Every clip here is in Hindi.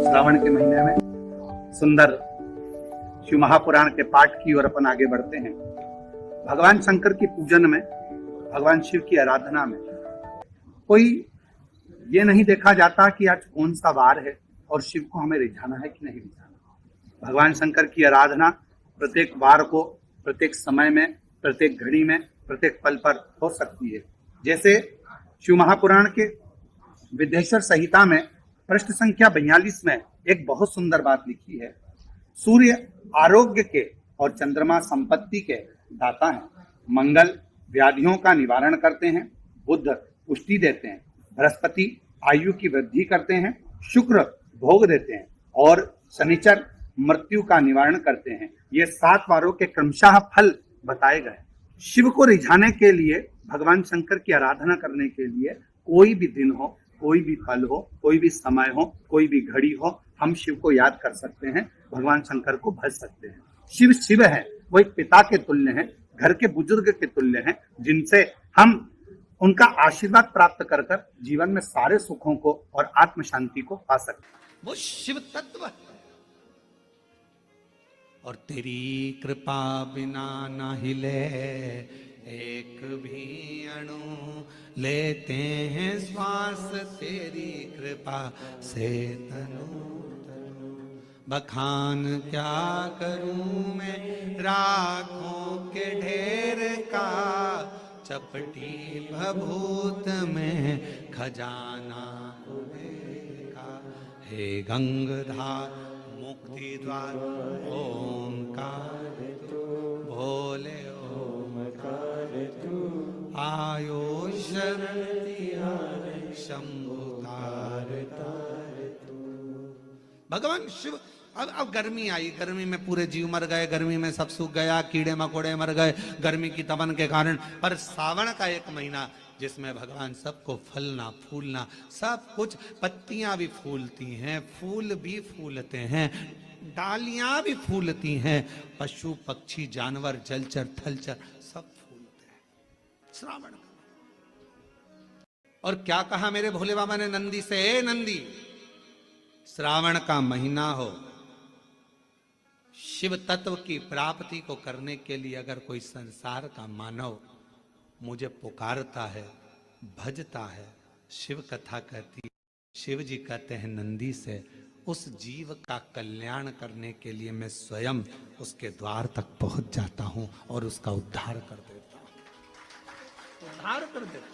श्रावण के महीने में सुंदर शिव महापुराण के पाठ की ओर अपन आगे बढ़ते हैं। भगवान शंकर की पूजन में, भगवान शिव की आराधना में कोई ये नहीं देखा जाता कि आज कौन सा वार है और शिव को हमें रिझाना है कि नहीं रिझाना। भगवान शंकर की आराधना प्रत्येक वार को, प्रत्येक समय में, प्रत्येक घड़ी में, प्रत्येक पल पर हो सकती है। जैसे शिव महापुराण के विद्येश्वर संहिता में पृष्ठ संख्या 42 में एक बहुत सुंदर बात लिखी है। सूर्य आरोग्य के और चंद्रमा संपत्ति के दाता हैं। मंगल व्याधियों का निवारण करते हैं। बुध पुष्टि देते हैं। बृहस्पति आयु की वृद्धि करते हैं। शुक्र भोग देते हैं और शनिचर मृत्यु का निवारण करते हैं। ये 7 वारों के क्रमशः फल बताए गए। शिव को रिझाने के लिए, भगवान शंकर की आराधना करने के लिए कोई भी दिन हो, कोई भी पल हो, कोई भी समय हो, कोई भी घड़ी हो, हम शिव को याद कर सकते हैं, भगवान शंकर को भज सकते हैं। शिव शिव है, वो एक पिता के तुल्य हैं, घर के बुजुर्ग के तुल्य हैं, जिनसे हम उनका आशीर्वाद प्राप्त कर कर जीवन में सारे सुखों को और आत्म शांति को पा सकते हैं। वो शिव तत्व है। और तेरी कृपा बिना ना हिले एक भी अणु, लेते हैं श्वास तेरी कृपा से तनु तनु। बखान क्या करूं मैं राखों के ढेर का, चपटी भभूत में खजाना कुबेर का। हे गंगाधार मुक्ति द्वार ओंकार तू, भोले ओंकार तू, आयो शरण शंभुकार तार तू। भगवान शिव। अब गर्मी आई, गर्मी में पूरे जीव मर गए, गर्मी में सब सूख गया, कीड़े मकोड़े मर गए गर्मी की तपन के कारण। पर सावन का एक महीना जिसमें भगवान सबको फलना फूलना सब कुछ, पत्तियां भी फूलती हैं, फूल भी फूलते हैं, डालियां भी फूलती हैं, पशु पक्षी जानवर जलचर थलचर सब फूलते हैं श्रावण का। और क्या कहा मेरे भोले बाबा ने नंदी से, ए नंदी, श्रावण का महीना हो, शिव तत्व की प्राप्ति को करने के लिए अगर कोई संसार का मानव मुझे पुकारता है, भजता है, शिव कथा कहती है, शिव जी कहते हैं नंदी से, उस जीव का कल्याण करने के लिए मैं स्वयं उसके द्वार तक पहुंच जाता हूं और उसका उद्धार कर देता हूं, उद्धार कर देता हूं।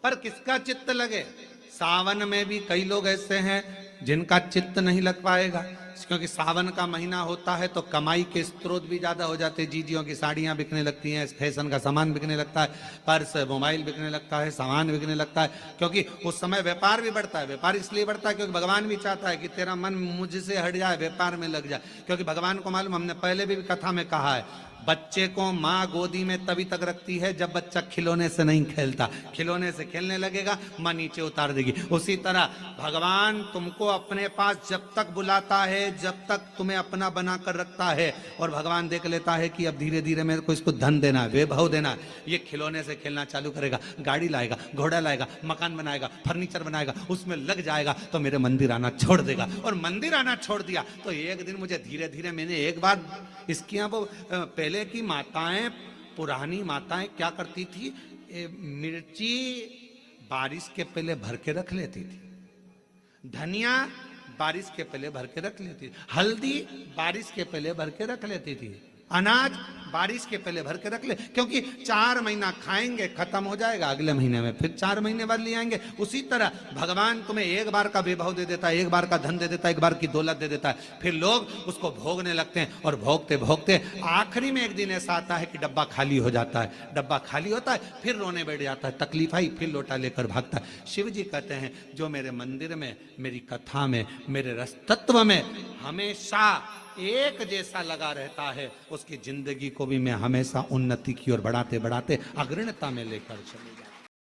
पर किसका चित्त लगे? सावन में भी कई लोग ऐसे हैं जिनका चित्त नहीं लग पाएगा, क्योंकि सावन का महीना होता है तो कमाई के स्रोत भी ज्यादा हो जाते हैं। जीजियों की साड़ियां बिकने लगती हैं, फैशन का सामान बिकने लगता है, पर्स मोबाइल बिकने लगता है, सामान बिकने लगता है, क्योंकि उस समय व्यापार भी बढ़ता है। व्यापार इसलिए बढ़ता है क्योंकि भगवान भी चाहता है कि तेरा मन मुझसे हट जाए, व्यापार में लग जाए। क्योंकि भगवान को मालूम, हमने पहले भी कथा में कहा है, बच्चे को माँ गोदी में तभी तक रखती है जब बच्चा खिलौने से नहीं खेलता। खिलौने से खेलने लगेगा, माँ नीचे उतार देगी। उसी तरह भगवान तुमको अपने पास जब तक बुलाता है, जब तक तुम्हें अपना बना कर रखता है, और भगवान देख लेता है कि अब धीरे धीरे मेरे को इसको धन देना है, वैभव देना है, ये खिलौने से खेलना चालू करेगा, गाड़ी लाएगा, घोड़ा लाएगा, मकान बनाएगा, फर्नीचर बनाएगा, उसमें लग जाएगा तो मेरे मंदिर आना छोड़ देगा। और मंदिर आना छोड़ दिया तो एक दिन मुझे धीरे धीरे, मैंने एक बार इसकी वो पहले की माताएं, पुरानी माताएं क्या करती थी, मिर्ची बारिश के पहले भर के रख लेती थी, धनिया बारिश के पहले भर के रख लेती थी, हल्दी बारिश के पहले भर के रख लेती थी, अनाज बारिश के पहले भर के रख ले, क्योंकि 4 महीना खाएंगे, खत्म हो जाएगा, अगले महीने में फिर 4 महीने बाद ले आएंगे। उसी तरह भगवान तुम्हें एक बार का वैभव दे देता है, एक बार का धन दे देता है, एक बार की दौलत दे देता है, फिर लोग उसको भोगने लगते हैं, और भोगते भोगते आखिरी में एक दिन ऐसा आता है कि डब्बा खाली हो जाता है। डब्बा खाली होता है, फिर रोने बैठ जाता है, तकलीफ आई, फिर लोटा लेकर भागता है। शिव जी कहते हैं जो मेरे मंदिर में, मेरी कथा में, मेरे रस तत्व में हमेशा एक जैसा लगा रहता है, उसकी जिंदगी को भी मैं हमेशा उन्नति की ओर बढ़ाते बढ़ाते अग्रणता में लेकर चलूंगा।